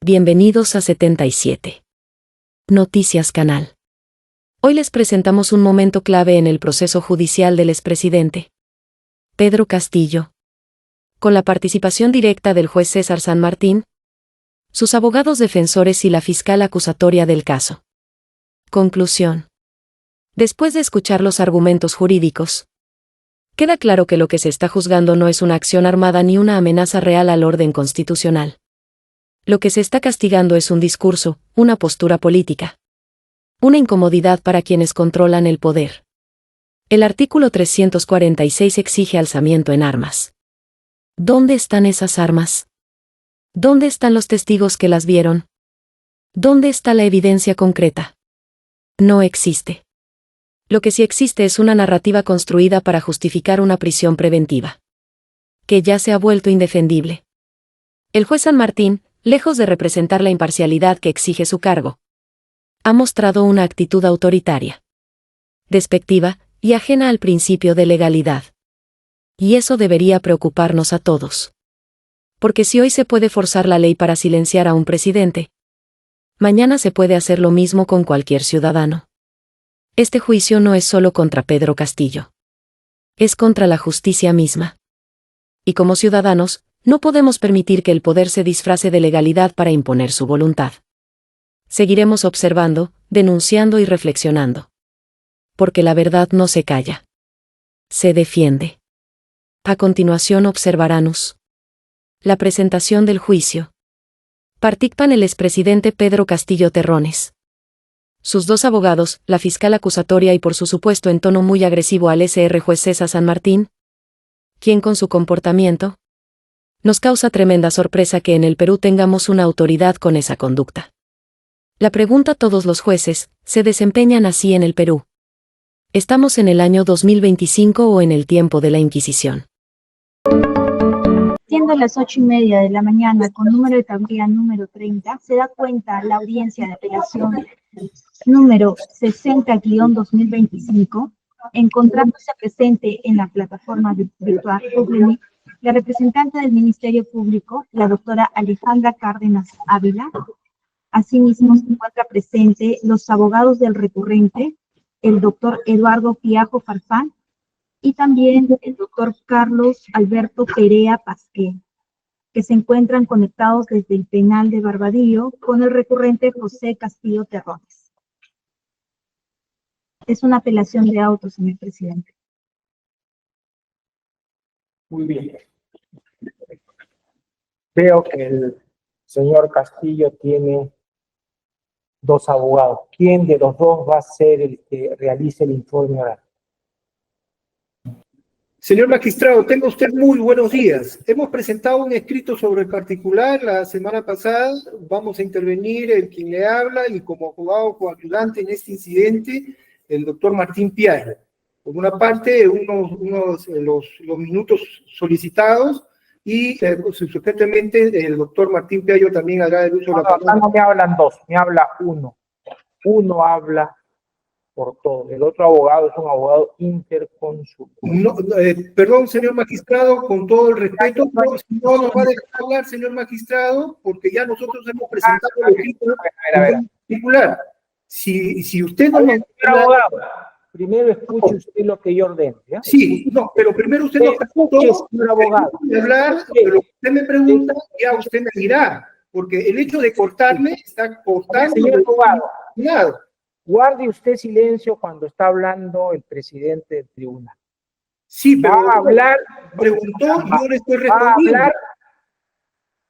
Bienvenidos a 77 Noticias Canal. Hoy les presentamos un momento clave en el proceso judicial del expresidente Pedro Castillo, con la participación directa del juez César San Martín, sus abogados defensores y la fiscal acusatoria del caso. Conclusión. Después de escuchar los argumentos jurídicos, queda claro que lo que se está juzgando no es una acción armada ni una amenaza real al orden constitucional. Lo que se está castigando es un discurso, una postura política. Una incomodidad para quienes controlan el poder. El artículo 346 exige alzamiento en armas. ¿Dónde están esas armas? ¿Dónde están los testigos que las vieron? ¿Dónde está la evidencia concreta? No existe. Lo que sí existe es una narrativa construida para justificar una prisión preventiva, que ya se ha vuelto indefendible. El juez San Martín, lejos de representar la imparcialidad que exige su cargo, ha mostrado una actitud autoritaria, despectiva y ajena al principio de legalidad. Y eso debería preocuparnos a todos. Porque si hoy se puede forzar la ley para silenciar a un presidente, mañana se puede hacer lo mismo con cualquier ciudadano. Este juicio no es solo contra Pedro Castillo. Es contra la justicia misma. Y como ciudadanos, no podemos permitir que el poder se disfrace de legalidad para imponer su voluntad. Seguiremos observando, denunciando y reflexionando. Porque la verdad no se calla. Se defiende. A continuación observaránnos la presentación del juicio. Participan el expresidente Pedro Castillo Terrones, sus dos abogados, la fiscal acusatoria y por su supuesto en tono muy agresivo al SR juez César San Martín, quien con su comportamiento nos causa tremenda sorpresa que en el Perú tengamos una autoridad con esa conducta. La pregunta: ¿todos los jueces se desempeñan así en el Perú? ¿Estamos en el año 2025 o en el tiempo de la Inquisición? Siendo las 8:30 de la mañana con número de tablilla número 30, se da cuenta la audiencia de apelación número 60-2025, encontrándose presente en la plataforma virtual Google Meet, la representante del Ministerio Público, la doctora Alejandra Cárdenas Ávila. Asimismo, se encuentra presente los abogados del recurrente, el doctor Eduardo Piajo Farfán, y también el doctor Carlos Alberto Perea Pasqué, que se encuentran conectados desde el penal de Barbadillo con el recurrente José Castillo Terrones. Es una apelación de auto, señor presidente. Muy bien. Veo que el señor Castillo tiene dos abogados. ¿Quién de los dos va a ser el que realice el informe oral? Señor magistrado, tenga usted muy buenos días. Hemos presentado un escrito sobre el particular la semana pasada. Vamos a intervenir el quien le habla y como abogado coayudante en este incidente, el doctor Martín Piajo. Por una parte, los minutos solicitados y subsecuentemente el doctor Martín Piajo también hará el uso de la palabra. No me hablan dos, me habla uno. Uno habla por todo. El otro abogado es un abogado interconsultor. No, perdón, señor magistrado, con todo el respeto, no nos va a dejar hablar, señor magistrado, porque ya nosotros hemos presentado el escrito particular. Si usted no nos... abogado, primero escuche usted lo que yo ordeno, ¿ya? Sí, no, pero primero usted nos preguntó, señor abogado. hablar, pero lo que usted me pregunta, ya usted me dirá, porque el hecho de cortarme está cortando... Señor abogado, cuidado. Guarde usted silencio cuando está hablando el presidente del tribunal. Sí, pero va a hablar, preguntó y yo le estoy va a respondiendo. hablar.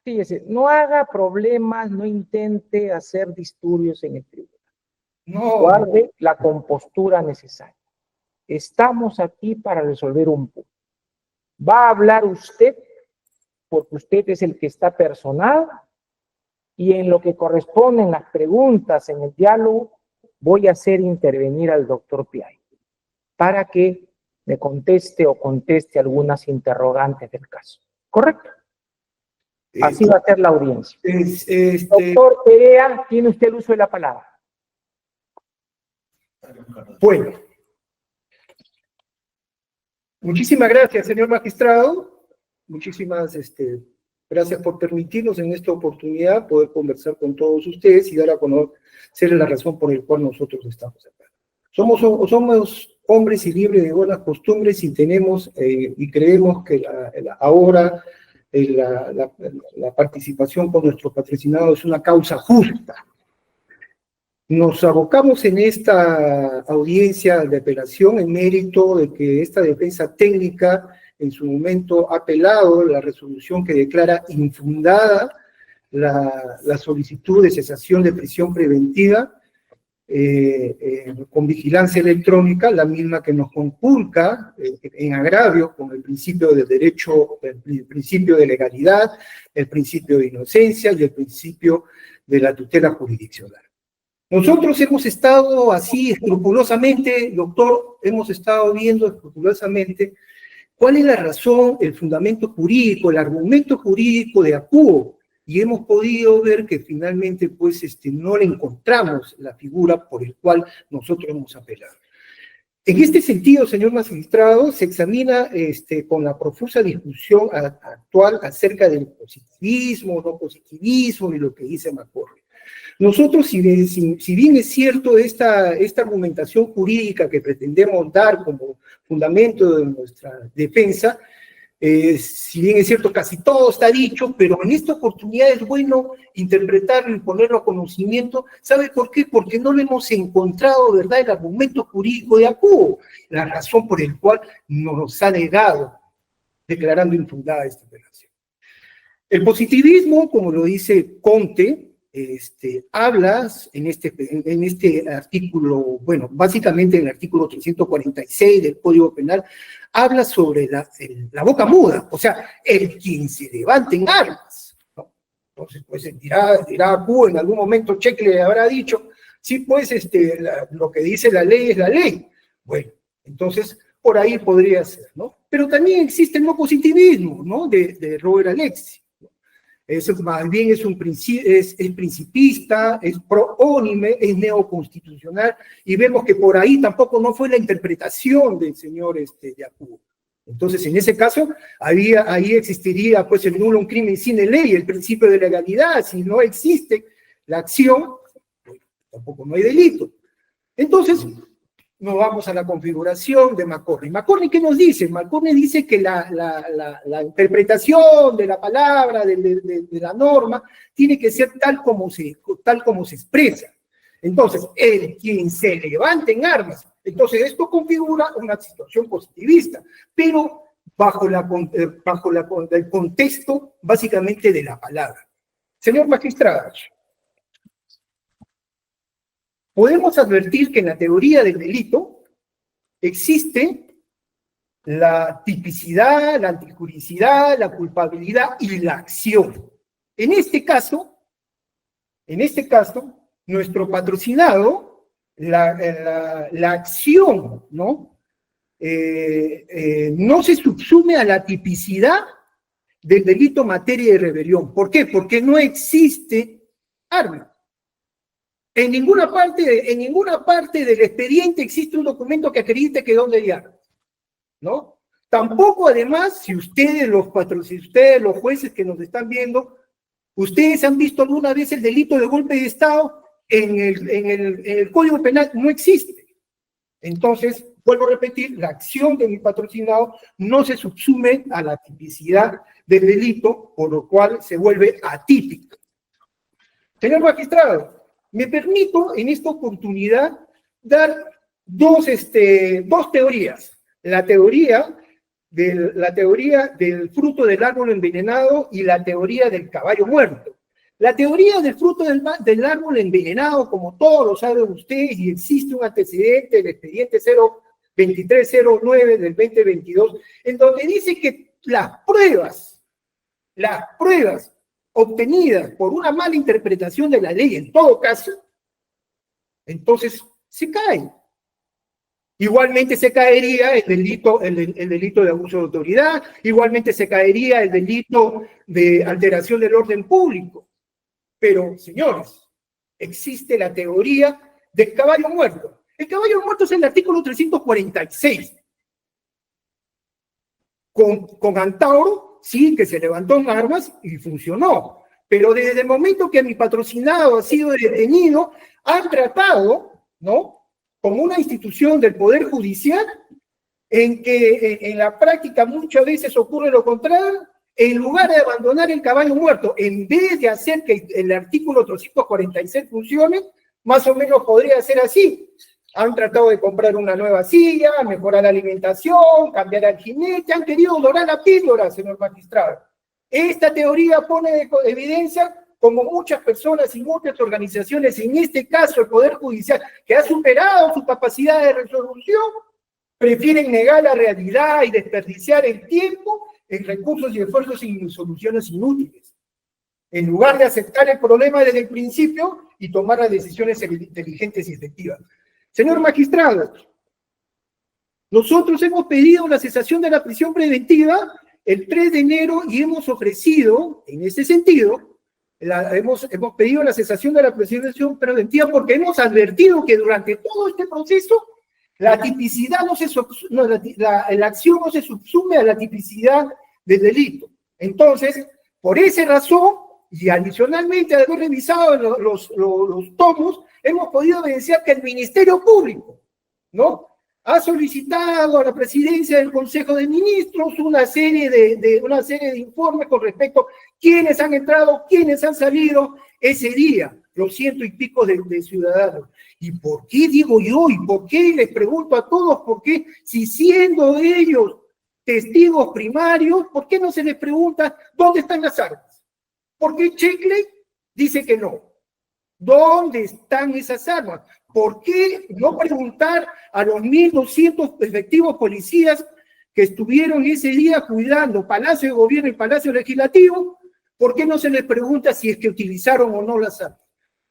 Fíjese, no haga problemas, no intente hacer disturbios en el tribunal. No. Guarde la compostura necesaria. Estamos aquí para resolver un punto. Va a hablar usted, porque usted es el que está personado, y en lo que corresponden las preguntas en el diálogo, voy a hacer intervenir al doctor Piay para que me conteste o conteste algunas interrogantes del caso. ¿Correcto? Así va a ser la audiencia. Doctor Perea, tiene usted el uso de la palabra. Bueno. Muchísimas gracias, señor magistrado. Muchísimas Gracias por permitirnos en esta oportunidad poder conversar con todos ustedes y dar a conocer la razón por la cual nosotros estamos acá. Somos hombres y libres de buenas costumbres y tenemos y creemos que ahora la participación con nuestro patrocinado es una causa justa. Nos abocamos en esta audiencia de apelación en mérito de que esta defensa técnica en su momento ha apelado la resolución que declara infundada la solicitud de cesación de prisión preventiva con vigilancia electrónica, la misma que nos conculca en agravio con el principio del derecho, el principio de legalidad, el principio de inocencia y el principio de la tutela jurisdiccional. Nosotros hemos estado así escrupulosamente, doctor, hemos estado viendo escrupulosamente cuál es la razón, el fundamento jurídico, el argumento jurídico de acuo, y hemos podido ver que finalmente pues no le encontramos la figura por el cual nosotros hemos apelado. En este sentido, señor magistrado, se examina con la profusa discusión actual acerca del positivismo, no positivismo y lo que dice McCormick. Nosotros, si bien es cierto esta argumentación jurídica que pretendemos dar como fundamento de nuestra defensa, si bien es cierto casi todo está dicho, pero en esta oportunidad es bueno interpretarlo y ponerlo a conocimiento. ¿Sabe por qué? Porque no le hemos encontrado, ¿verdad?, el argumento jurídico de acuo, la razón por la cual nos ha negado, declarando infundada esta apelación. El positivismo, como lo dice Conte, hablas en este artículo, bueno, básicamente en el artículo 346 del Código Penal, habla sobre la boca muda, o sea, el quien se levante en armas, ¿no? Entonces, pues dirá Q, en algún momento Check le habrá dicho, sí, pues lo que dice la ley es la ley. Bueno, entonces, por ahí podría ser, ¿no? Pero también existe el no positivismo, ¿no? De Robert Alexis. Más bien es principista, es proónime, es neoconstitucional, y vemos que por ahí tampoco no fue la interpretación del señor Yacubo. Entonces, en ese caso, ahí existiría pues el nulo un crimen sin ley, el principio de legalidad. Si no existe la acción, pues, tampoco no hay delito. Entonces, nos vamos a la configuración de McCormick. ¿McCormick qué nos dice? McCormick dice que la interpretación de la palabra, de la norma, tiene que ser tal como se expresa. Entonces, el quien se levante en armas. Entonces, esto configura una situación positivista, pero bajo el contexto, básicamente, de la palabra. Señor magistrado, podemos advertir que en la teoría del delito existe la tipicidad, la antijuricidad, la culpabilidad y la acción. En este caso, nuestro patrocinado, la acción, ¿no? No se subsume a la tipicidad del delito materia de rebelión. ¿Por qué? Porque no existe arma. En ninguna parte del expediente existe un documento que acredite que dónde hay armas, ¿no? Tampoco, además, si ustedes los jueces que nos están viendo, ustedes han visto alguna vez el delito de golpe de Estado en el Código Penal, no existe. Entonces, vuelvo a repetir, la acción de mi patrocinado no se subsume a la tipicidad del delito, por lo cual se vuelve atípico. Señor magistrado, me permito en esta oportunidad dar dos teorías. La teoría del fruto del árbol envenenado y la teoría del caballo muerto. La teoría del fruto del árbol envenenado, como todos lo saben ustedes, y existe un antecedente del expediente 02309 del 2022, en donde dice que las pruebas obtenidas por una mala interpretación de la ley, en todo caso, entonces se cae. Igualmente se caería el delito de abuso de autoridad, igualmente se caería el delito de alteración del orden público. Pero, señores, existe la teoría del caballo muerto. El caballo muerto es el artículo 346. Con Antauro sí, que se levantó en armas y funcionó. Pero desde el momento que mi patrocinado ha sido detenido, han tratado, ¿no?, como una institución del Poder Judicial, en que en la práctica muchas veces ocurre lo contrario. En lugar de abandonar el caballo muerto, en vez de hacer que el artículo 346 funcione, más o menos podría ser así. Han tratado de comprar una nueva silla, mejorar la alimentación, cambiar al jinete, han querido dorar la píldora, señor magistrado. Esta teoría pone de evidencia como muchas personas y muchas organizaciones, en este caso el Poder Judicial, que ha superado su capacidad de resolución, prefieren negar la realidad y desperdiciar el tiempo en recursos y esfuerzos y soluciones inútiles, en lugar de aceptar el problema desde el principio y tomar las decisiones inteligentes y efectivas. Señor magistrado, nosotros hemos pedido la cesación de la prisión preventiva el 3 de enero y hemos ofrecido, en ese sentido, hemos pedido la cesación de la prisión preventiva porque hemos advertido que durante todo este proceso la tipicidad la acción no se subsume a la tipicidad del delito. Entonces, por esa razón, y adicionalmente de haber revisado los tomos, hemos podido evidenciar que el Ministerio Público, ¿no?, ha solicitado a la presidencia del Consejo de Ministros una serie de informes con respecto a quiénes han entrado, quiénes han salido ese día, los 100 y pico de ciudadanos. ¿Y por qué, digo yo, y por qué les pregunto a todos, por qué, si siendo ellos testigos primarios, por qué no se les pregunta dónde están las armas? ¿Por qué Checle dice que no? ¿Dónde están esas armas? ¿Por qué no preguntar a los 1.200 efectivos policías que estuvieron ese día cuidando Palacio de Gobierno y Palacio Legislativo? ¿Por qué no se les pregunta si es que utilizaron o no las armas?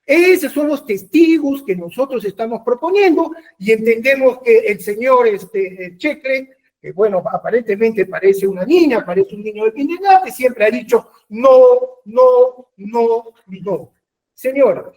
Esos son los testigos que nosotros estamos proponiendo y entendemos que el señor Checle, que bueno, aparentemente parece una niña, parece un niño de kinder, que siempre ha dicho no, no, no, no. Señora,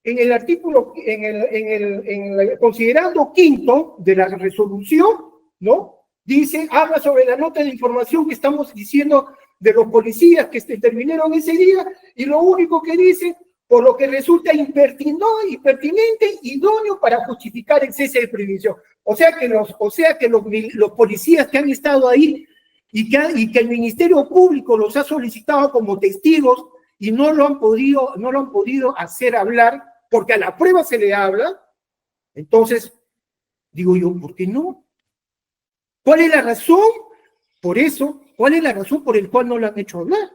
en el artículo, en el considerando quinto de la resolución, ¿no?, dice, habla sobre la nota de información que estamos diciendo de los policías que intervinieron ese día, y lo único que dice, por lo que resulta impertinente, idóneo para justificar exceso de prevención. O sea que los policías que han estado ahí y que el Ministerio Público los ha solicitado como testigos y no lo han podido hacer hablar, porque a la prueba se le habla. Entonces, digo yo, ¿por qué no? ¿Cuál es la razón? Por eso, ¿cuál es la razón por la cual no lo han hecho hablar?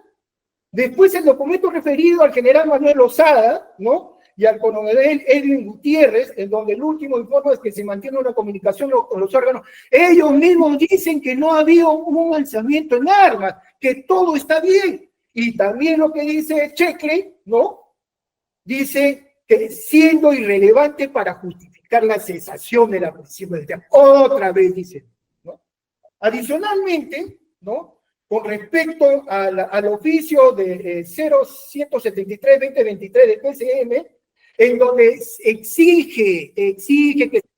Después el documento referido al general Manuel Lozada, ¿no?, y al coronel Edwin Gutiérrez, en donde el último informe es que se mantiene una comunicación con los órganos, ellos mismos dicen que no ha habido un lanzamiento en armas, que todo está bien. Y también lo que dice Checle, ¿no?, dice que siendo irrelevante para justificar la cesación de la prisión preventiva. Otra vez dice, ¿no? Adicionalmente, ¿no?, con respecto al oficio de 0173-2023 del PCM, en donde exige que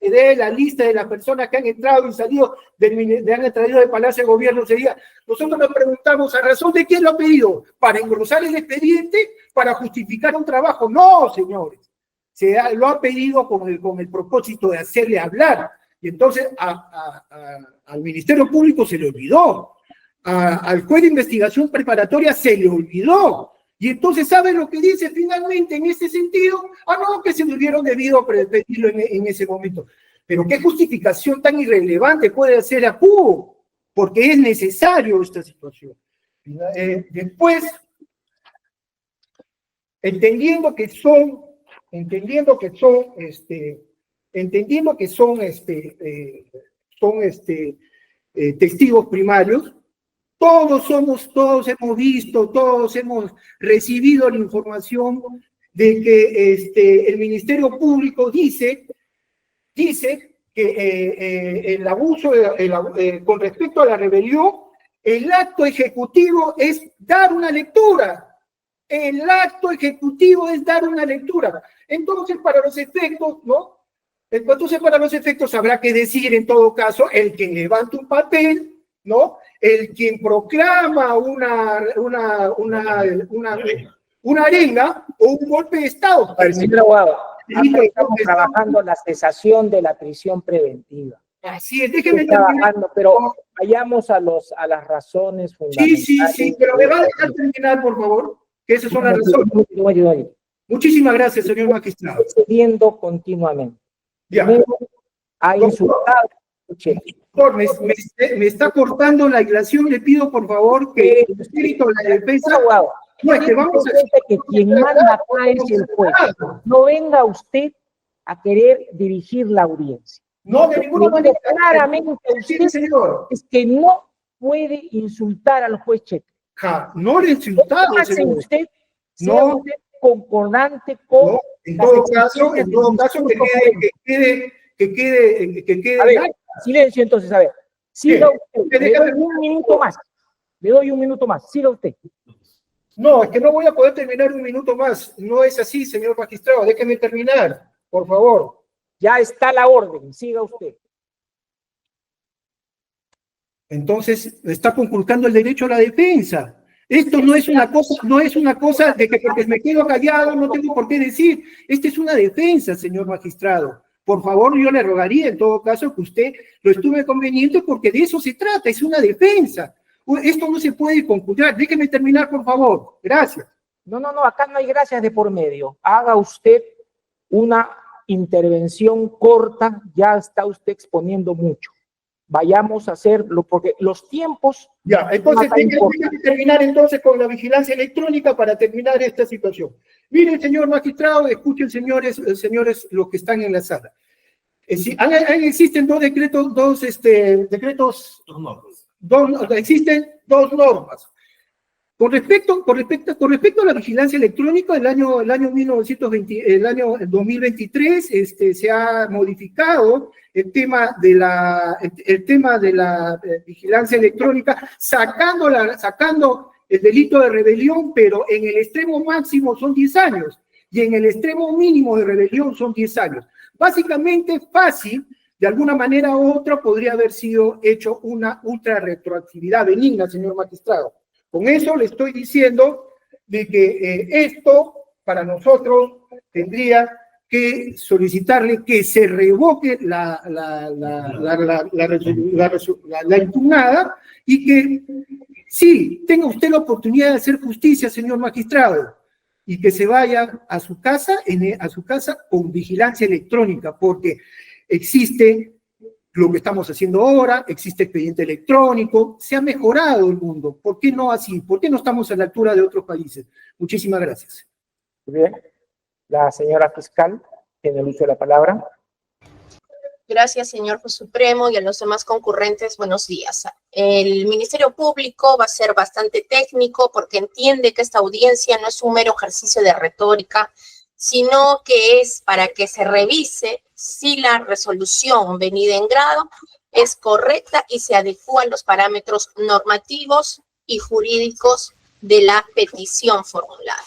se dé la lista de las personas que han entrado y salido del Palacio de Gobierno ese día. Nosotros nos preguntamos, ¿a razón de quién lo ha pedido? ¿Para engrosar el expediente? ¿Para justificar un trabajo? No, señores. Lo ha pedido con el propósito de hacerle hablar. Y entonces al Ministerio Público se le olvidó. Al juez de investigación preparatoria se le olvidó. Y entonces, ¿saben lo que dice finalmente en ese sentido? No, que se le hubieron debido pedirlo en ese momento. Pero ¿qué justificación tan irrelevante puede hacer a Cubo? Porque es necesario esta situación. Después, entendiendo que son testigos primarios, todos hemos visto, todos hemos recibido la información de que el Ministerio Público dice que el abuso, con respecto a la rebelión, el acto ejecutivo es dar una lectura. El acto ejecutivo es dar una lectura. Entonces, para los efectos, ¿no? Entonces, para los efectos habrá que decir, en todo caso, el que levanta un papel, ¿no?, el quien proclama una arenga o un golpe de Estado. Señor abogado, acá estamos trabajando la cesación de la prisión preventiva. Así es, déjeme Estoy terminar. trabajando, pero vayamos a las razones fundamentales. Sí, pero me va a dejar terminar, por favor, que esas son las razones. Muchísimas gracias, señor magistrado. Estoy cediendo continuamente. Ya. Primero, ha insultado. Doctor, me está cortando la ilación, le pido por favor que el espíritu de la defensa. No, es que vamos a que quien manda acá es el juez. No venga usted a querer dirigir la audiencia. No, de ninguna manera. Claramente usted señor. Es que no puede insultar al juez Chepe. No le he insultado, señor. Usted, no. Usted concordante con. No, en todo caso, que quede. A ver, silencio entonces, a ver. Siga usted. Le doy un minuto más. Le doy un minuto más. Siga usted. No, es que no voy a poder terminar un minuto más. No es así, señor magistrado. Déjeme terminar, por favor. Ya está la orden. Siga usted. Entonces, está conculcando el derecho a la defensa. Esto no es una cosa de que porque me quedo callado no tengo por qué decir. Esta es una defensa, señor magistrado. Por favor, yo le rogaría en todo caso que usted lo estuve conveniente porque de eso se trata, es una defensa. Esto no se puede conculcar. Déjeme terminar, por favor. Gracias. No, acá no hay gracias de por medio. Haga usted una intervención corta, ya está usted exponiendo mucho. Vayamos a hacerlo, porque los tiempos... Ya, entonces déjeme terminar entonces con la vigilancia electrónica para terminar esta situación. Miren, señor magistrado, escuchen, señores, los que están en la sala. Existen dos decretos, existen dos normas. Con respecto a la vigilancia electrónica, el año 2023 se ha modificado el tema de la vigilancia electrónica, sacando el delito de rebelión, pero en el extremo máximo son 10 años y en el extremo mínimo de rebelión son 10 años. Básicamente fácil, de alguna manera u otra podría haber sido hecho una ultra retroactividad benigna, señor magistrado. Con eso le estoy diciendo de que esto para nosotros tendría que solicitarle que se revoque la impugnada y que sí, tenga usted la oportunidad de hacer justicia, señor magistrado, y que se vaya a su casa con vigilancia electrónica, porque existe lo que estamos haciendo ahora, existe expediente electrónico, se ha mejorado el mundo. ¿Por qué no así? ¿Por qué no estamos a la altura de otros países? Muchísimas gracias. Muy bien. La señora fiscal tiene el uso de la palabra. Gracias, señor juez supremo, y a los demás concurrentes, buenos días. El Ministerio Público va a ser bastante técnico porque entiende que esta audiencia no es un mero ejercicio de retórica, sino que es para que se revise si la resolución venida en grado es correcta y se adecúa a los parámetros normativos y jurídicos de la petición formulada.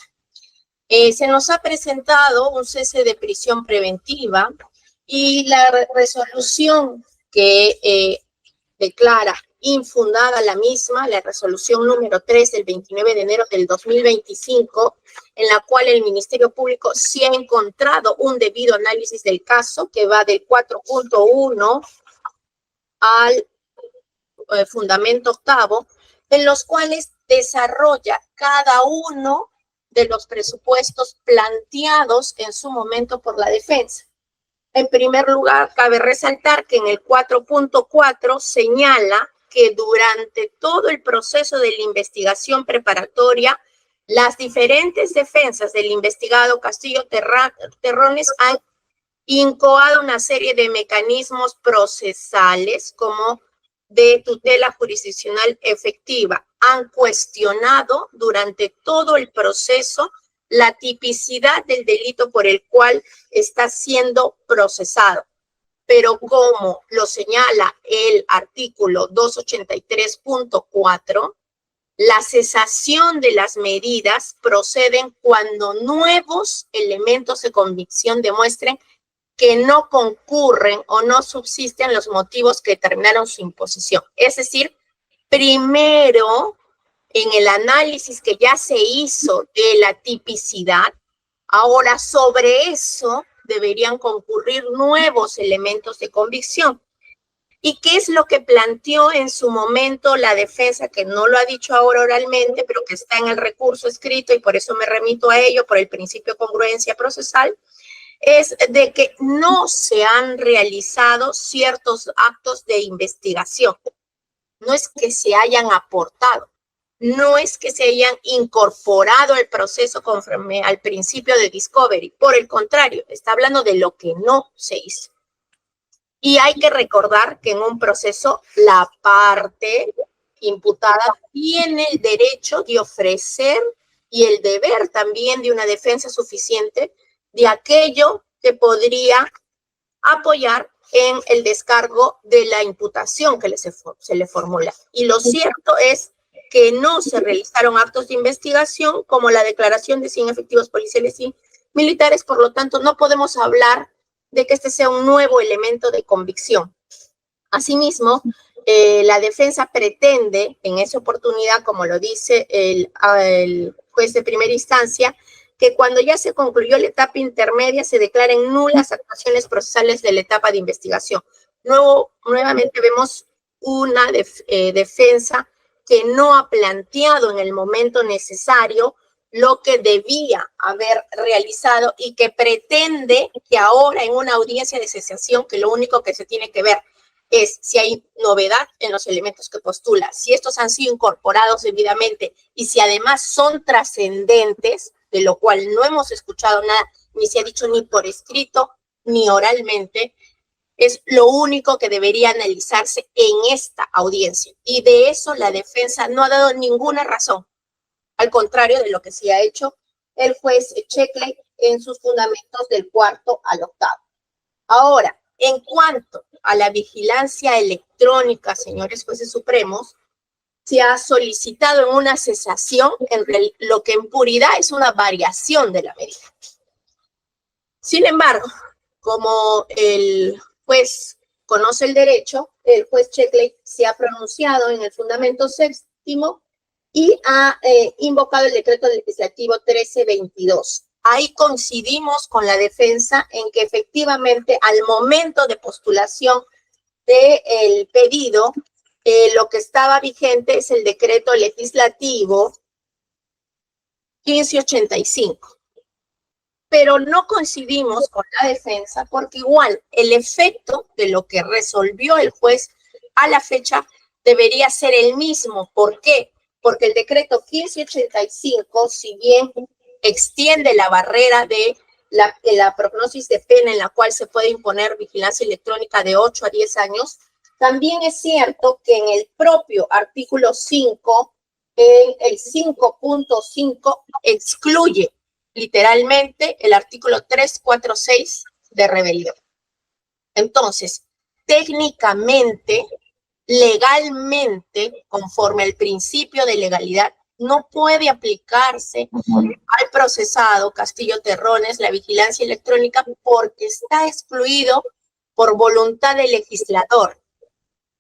Se nos ha presentado un cese de prisión preventiva y la resolución que declara infundada la misma, la resolución número 3 del 29 de enero del 2025, en la cual el Ministerio Público sí ha encontrado un debido análisis del caso que va del 4.1 al fundamento octavo, en los cuales desarrolla cada uno de los presupuestos planteados en su momento por la defensa. En primer lugar, cabe resaltar que en el 4.4 señala que durante todo el proceso de la investigación preparatoria, las diferentes defensas del investigado Castillo Terrones han incoado una serie de mecanismos procesales como de tutela jurisdiccional efectiva. Han cuestionado durante todo el proceso la tipicidad del delito por el cual está siendo procesado. Pero como lo señala el artículo 283.4, la cesación de las medidas proceden cuando nuevos elementos de convicción demuestren que no concurren o no subsisten los motivos que determinaron su imposición. Es decir, Primero, en el análisis que ya se hizo de la tipicidad, ahora sobre eso deberían concurrir nuevos elementos de convicción. ¿Y qué es lo que planteó en su momento la defensa, que no lo ha dicho ahora oralmente, pero que está en el recurso escrito y por eso me remito a ello, por el principio de congruencia procesal? Es de que no se han realizado ciertos actos de investigación. No es que se hayan aportado, no es que se hayan incorporado al proceso conforme al principio de discovery. Por el contrario, está hablando de lo que no se hizo. Y hay que recordar que en un proceso la parte imputada tiene el derecho de ofrecer y el deber también de una defensa suficiente de aquello que podría apoyar en el descargo de la imputación que se le formula. Y lo cierto es que no se realizaron actos de investigación como la declaración de 100 efectivos policiales y militares, por lo tanto no podemos hablar de que este sea un nuevo elemento de convicción. Asimismo, la defensa pretende en esa oportunidad, como lo dice el juez de primera instancia, que cuando ya se concluyó la etapa intermedia se declaren nulas actuaciones procesales de la etapa de investigación. Nuevamente vemos una defensa que no ha planteado en el momento necesario lo que debía haber realizado y que pretende que ahora en una audiencia de cesación, que lo único que se tiene que ver es si hay novedad en los elementos que postula, si estos han sido incorporados debidamente y si además son trascendentes, de lo cual no hemos escuchado nada, ni se ha dicho ni por escrito ni oralmente, es lo único que debería analizarse en esta audiencia. Y de eso la defensa no ha dado ninguna razón, al contrario de lo que sí ha hecho el juez Checkley en sus fundamentos del 4º al 8º. Ahora, en cuanto a la vigilancia electrónica, señores jueces supremos, se ha solicitado en una cesación lo que en puridad es una variación de la medida. Sin embargo, como el juez conoce el derecho, el juez Checkley se ha pronunciado en el fundamento 6º y ha invocado el decreto legislativo 1322. Ahí coincidimos con la defensa en que efectivamente al momento de postulación del pedido, lo que estaba vigente es el decreto legislativo 1585. Pero no coincidimos con la defensa porque igual el efecto de lo que resolvió el juez a la fecha debería ser el mismo. ¿Por qué? Porque el decreto 1585, si bien extiende la barrera de la prognosis de pena en la cual se puede imponer vigilancia electrónica de 8 a 10 años, también es cierto que en el propio artículo 5, en el 5.5, excluye literalmente el artículo 346 de rebelión. Entonces, técnicamente, legalmente, conforme al principio de legalidad, no puede aplicarse al procesado Castillo Terrones la vigilancia electrónica porque está excluido por voluntad del legislador.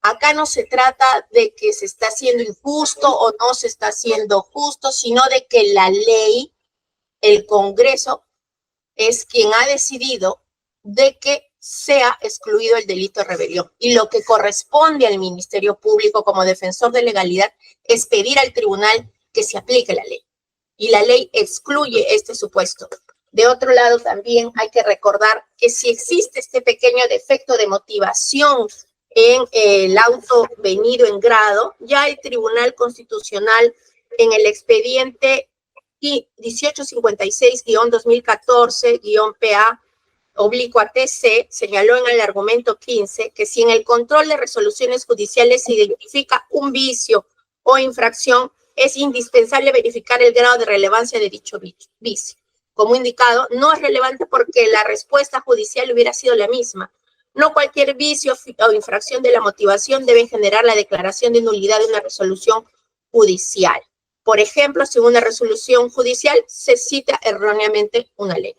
Acá no se trata de que se está haciendo injusto o no se está haciendo justo, sino de que la ley, el Congreso, es quien ha decidido de que sea excluido el delito de rebelión. Y lo que corresponde al Ministerio Público como defensor de legalidad es pedir al tribunal que se aplique la ley. Y la ley excluye este supuesto. De otro lado, también hay que recordar que si existe este pequeño defecto de motivación en el auto venido en grado, ya el Tribunal Constitucional en el expediente 1856-2014-PA/TC señaló en el argumento 15 que si en el control de resoluciones judiciales se identifica un vicio o infracción, es indispensable verificar el grado de relevancia de dicho vicio. Como indicado, no es relevante porque la respuesta judicial hubiera sido la misma. No cualquier vicio o infracción de la motivación debe generar la declaración de nulidad de una resolución judicial. Por ejemplo, si en una resolución judicial se cita erróneamente una ley.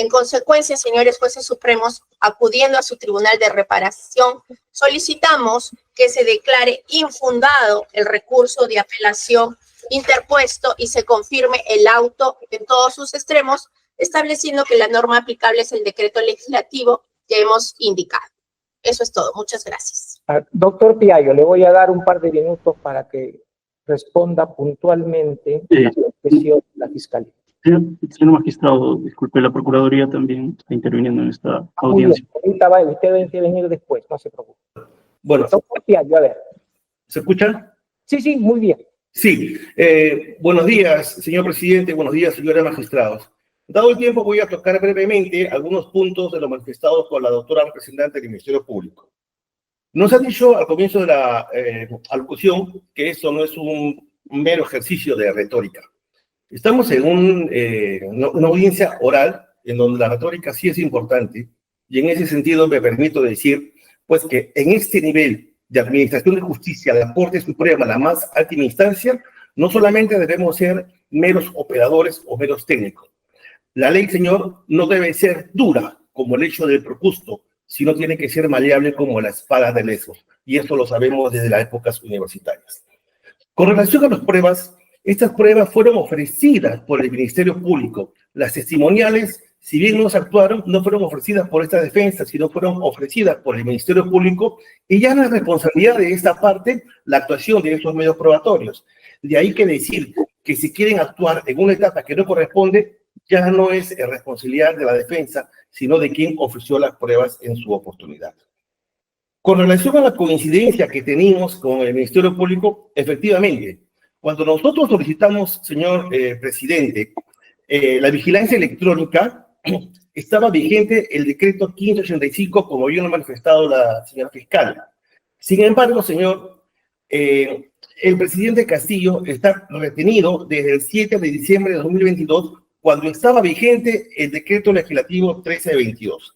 En consecuencia, señores jueces supremos, acudiendo a su tribunal de reparación, solicitamos que se declare infundado el recurso de apelación interpuesto y se confirme el auto en todos sus extremos, estableciendo que la norma aplicable es el decreto legislativo que hemos indicado. Eso es todo. Muchas gracias. Doctor Piallo, le voy a dar un par de minutos para que responda puntualmente la petición de la Fiscalía. Señor magistrado, disculpe, la Procuraduría también está interviniendo en esta audiencia. Ahorita va, usted debe venir después, no se preocupe. Bueno, Doctor Piallo, a ver. ¿se escucha? Sí, muy bien. Sí. Buenos días, señor presidente. Buenos días, señores magistrados. Dado el tiempo, voy a tocar brevemente algunos puntos de lo manifestado por la doctora representante del Ministerio Público. Nos ha dicho al comienzo de la alocución que esto no es un mero ejercicio de retórica. Estamos en una audiencia oral en donde la retórica sí es importante, y en ese sentido me permito decir pues que en este nivel de administración de justicia, la Corte Suprema, la más alta instancia, no solamente debemos ser meros operadores o meros técnicos. La ley, señor, no debe ser dura como el hecho del procusto, sino tiene que ser maleable como la espada de Lesbos, y esto lo sabemos desde las épocas universitarias. Con relación a las pruebas, estas pruebas fueron ofrecidas por el Ministerio Público. Las testimoniales, si bien no se actuaron, no fueron ofrecidas por esta defensa, sino fueron ofrecidas por el Ministerio Público, y ya no es responsabilidad de esta parte la actuación de estos medios probatorios. De ahí que decir que si quieren actuar en una etapa que no corresponde, ya no es responsabilidad de la defensa, sino de quien ofreció las pruebas en su oportunidad. Con relación a la coincidencia que tenemos con el Ministerio Público, efectivamente, cuando nosotros solicitamos, señor presidente, la vigilancia electrónica, estaba vigente el decreto 1585, como bien lo ha manifestado la señora fiscal. Sin embargo, señor, el presidente Castillo está retenido desde el 7 de diciembre de 2022, cuando estaba vigente el decreto legislativo 1322.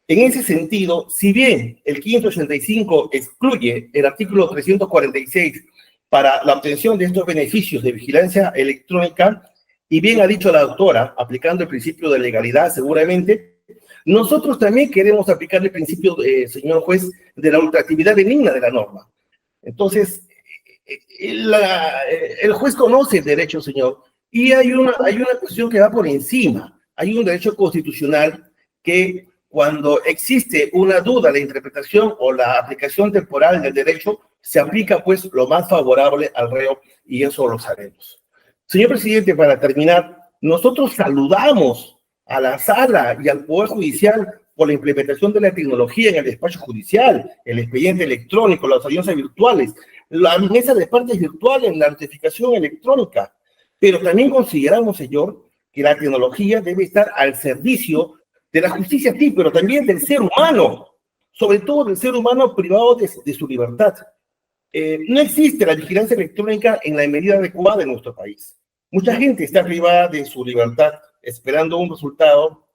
En ese sentido, si bien el 1585 excluye el artículo 346 para la obtención de estos beneficios de vigilancia electrónica, y bien ha dicho la doctora, aplicando el principio de legalidad seguramente, nosotros también queremos aplicar el principio, señor juez, de la ultraactividad benigna de la norma. Entonces, el juez conoce el derecho, señor, y hay una cuestión que va por encima. Hay un derecho constitucional que cuando existe una duda de interpretación o la aplicación temporal del derecho, se aplica pues lo más favorable al reo, y eso lo sabemos. Señor presidente, para terminar, nosotros saludamos a la sala y al Poder Judicial por la implementación de la tecnología en el despacho judicial, el expediente electrónico, las audiencias virtuales, la mesa de partes virtuales, la notificación electrónica. Pero también consideramos, señor, que la tecnología debe estar al servicio de la justicia, sí, pero también del ser humano, sobre todo del ser humano privado de su libertad. No existe la vigilancia electrónica en la medida adecuada en nuestro país. Mucha gente está privada de su libertad esperando un resultado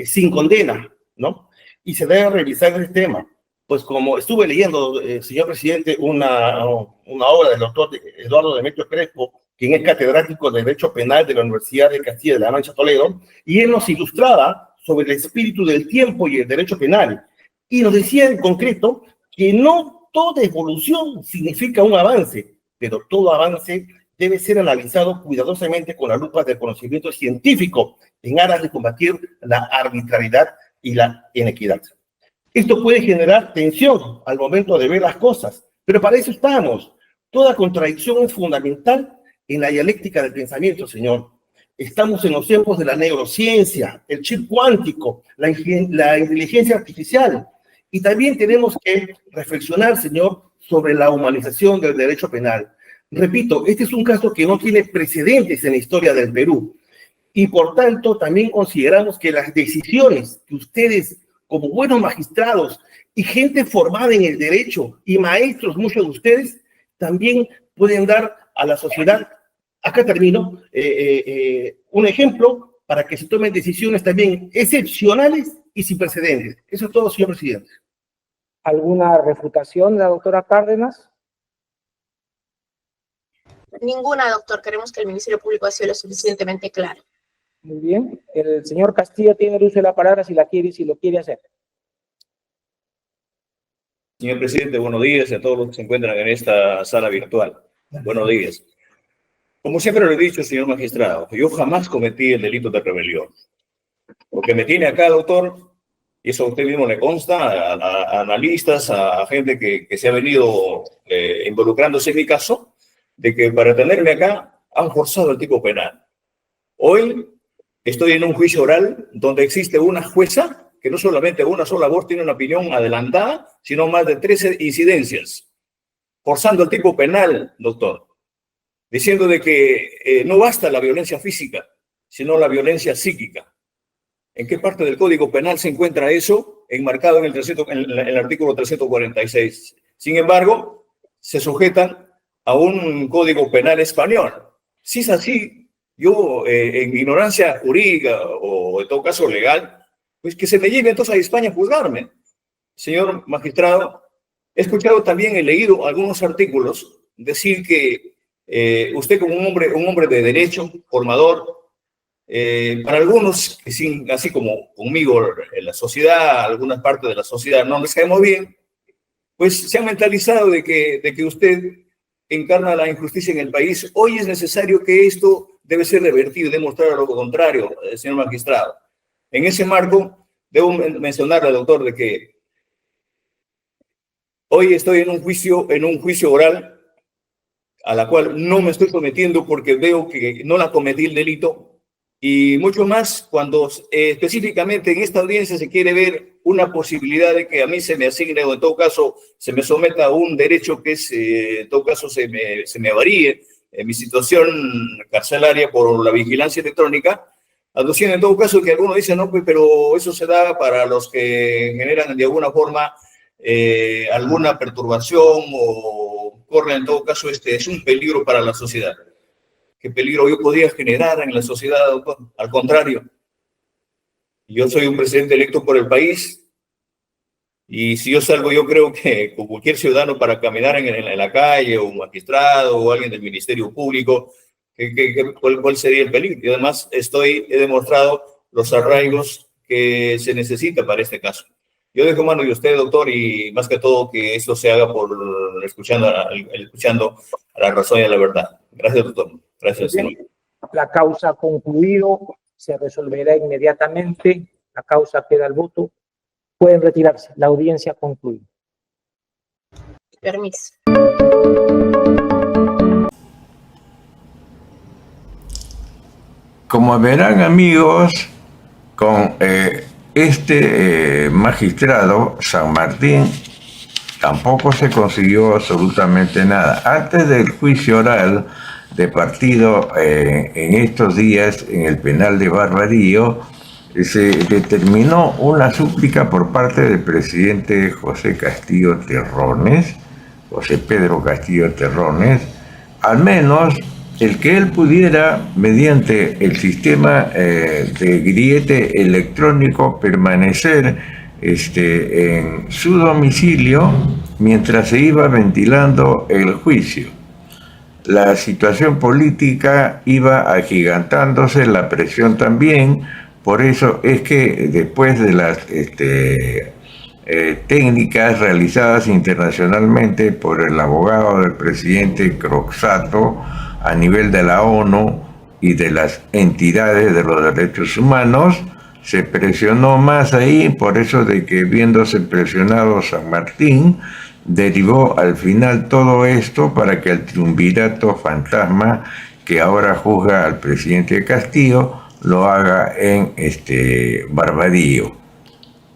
sin condena, ¿no? Y se debe revisar el tema. Pues como estuve leyendo, señor presidente, una obra del doctor Eduardo Demetrio Crespo, quien es catedrático de Derecho Penal de la Universidad de Castilla de la Mancha, Toledo, y él nos ilustraba sobre el espíritu del tiempo y el derecho penal. Y nos decía en concreto que no toda evolución significa un avance, pero todo avance debe ser analizado cuidadosamente con la lupa del conocimiento científico en aras de combatir la arbitrariedad y la inequidad. Esto puede generar tensión al momento de ver las cosas, pero para eso estamos. Toda contradicción es fundamental en la dialéctica del pensamiento, señor. Estamos en los tiempos de la neurociencia, el chip cuántico, la inteligencia artificial, y también tenemos que reflexionar, señor, sobre la humanización del derecho penal. Repito, este es un caso que no tiene precedentes en la historia del Perú, y por tanto también consideramos que las decisiones que ustedes, como buenos magistrados y gente formada en el derecho y maestros, muchos de ustedes, también pueden dar a la sociedad, acá termino, un ejemplo para que se tomen decisiones también excepcionales y sin precedentes. Eso es todo, señor presidente. ¿Alguna refutación de la doctora Cárdenas? Ninguna, doctor. Queremos que el Ministerio Público ha sido lo suficientemente claro. Muy bien. El señor Castillo tiene el uso de la palabra si lo quiere hacer. Señor presidente, buenos días a todos los que se encuentran en esta sala virtual. Buenos días. Como siempre lo he dicho, señor magistrado, yo jamás cometí el delito de rebelión. Lo que me tiene acá, doctor, y eso a usted mismo le consta, a analistas, a gente que se ha venido involucrándose en mi caso, de que para tenerme acá han forzado el tipo penal. Hoy estoy en un juicio oral donde existe una jueza que no solamente una sola voz tiene una opinión adelantada, sino más de 13 incidencias, forzando el tipo penal, doctor, diciendo de que no basta la violencia física, sino la violencia psíquica. ¿En qué parte del Código Penal se encuentra eso enmarcado en el artículo 346? Sin embargo, se sujetan a un Código Penal español. Si es así, yo en ignorancia jurídica o en todo caso legal, pues que se me lleve entonces a España a juzgarme. Señor magistrado, he escuchado también, he leído algunos artículos decir que usted como un hombre de derecho, formador, para algunos, así como conmigo, en la sociedad, algunas partes de la sociedad no les caemos bien, pues se han mentalizado de que usted encarna la injusticia en el país. Hoy es necesario que esto debe ser revertido y demostrar lo contrario, señor magistrado. En ese marco, debo mencionarle, doctor, de que hoy estoy en un juicio oral a la cual no me estoy sometiendo porque veo que no la cometí el delito, y mucho más cuando específicamente en esta audiencia se quiere ver una posibilidad de que a mí se me asigne o en todo caso se me someta a un derecho que es, en todo caso se me varíe mi situación carcelaria por la vigilancia electrónica, aduciendo en todo caso que algunos dicen, no, pues, pero eso se da para los que generan de alguna forma alguna perturbación o corren en todo caso, es un peligro para la sociedad. ¿Qué peligro yo podría generar en la sociedad, doctor? Al contrario, yo soy un presidente electo por el país y si yo salgo, yo creo que con cualquier ciudadano para caminar en la calle, o un magistrado o alguien del Ministerio Público, ¿cuál sería el peligro? Y además he demostrado los arraigos que se necesita para este caso. Yo dejo mano de usted, doctor, y más que todo que esto se haga escuchando a la razón y a la verdad. Gracias, doctor. Gracias, señor. La causa ha concluido, se resolverá inmediatamente, la causa queda al voto. Pueden retirarse, la audiencia ha concluido. Permiso. Como verán, amigos, con magistrado San Martín tampoco se consiguió absolutamente nada. Antes del juicio oral de partido en estos días en el penal de Barbadillo, se determinó una súplica por parte del presidente José Pedro Castillo Terrones, al menos el que él pudiera, mediante el sistema de grillete electrónico, permanecer en su domicilio mientras se iba ventilando el juicio. La situación política iba agigantándose, la presión también. Por eso es que después de las técnicas realizadas internacionalmente por el abogado del presidente Croxato a nivel de la ONU y de las entidades de los derechos humanos, se presionó más ahí, por eso de que viéndose presionado San Martín, derivó al final todo esto para que el triunvirato fantasma que ahora juzga al presidente Castillo lo haga en Barbadillo.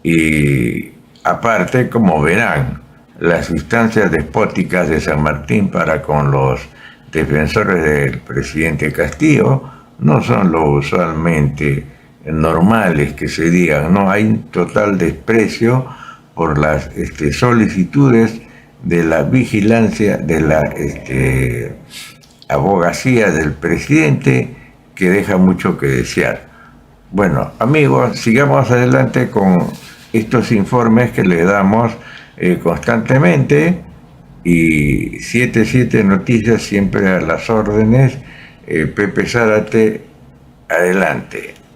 Y aparte, como verán, las instancias despóticas de San Martín para con los defensores del presidente Castillo no son lo usualmente normales que se digan, no hay un total desprecio por las solicitudes de la vigilancia de la abogacía del presidente, que deja mucho que desear. Bueno, amigos, sigamos adelante con estos informes que le damos constantemente, y 77 Noticias siempre a las órdenes. Pepe Zárate, Adelante.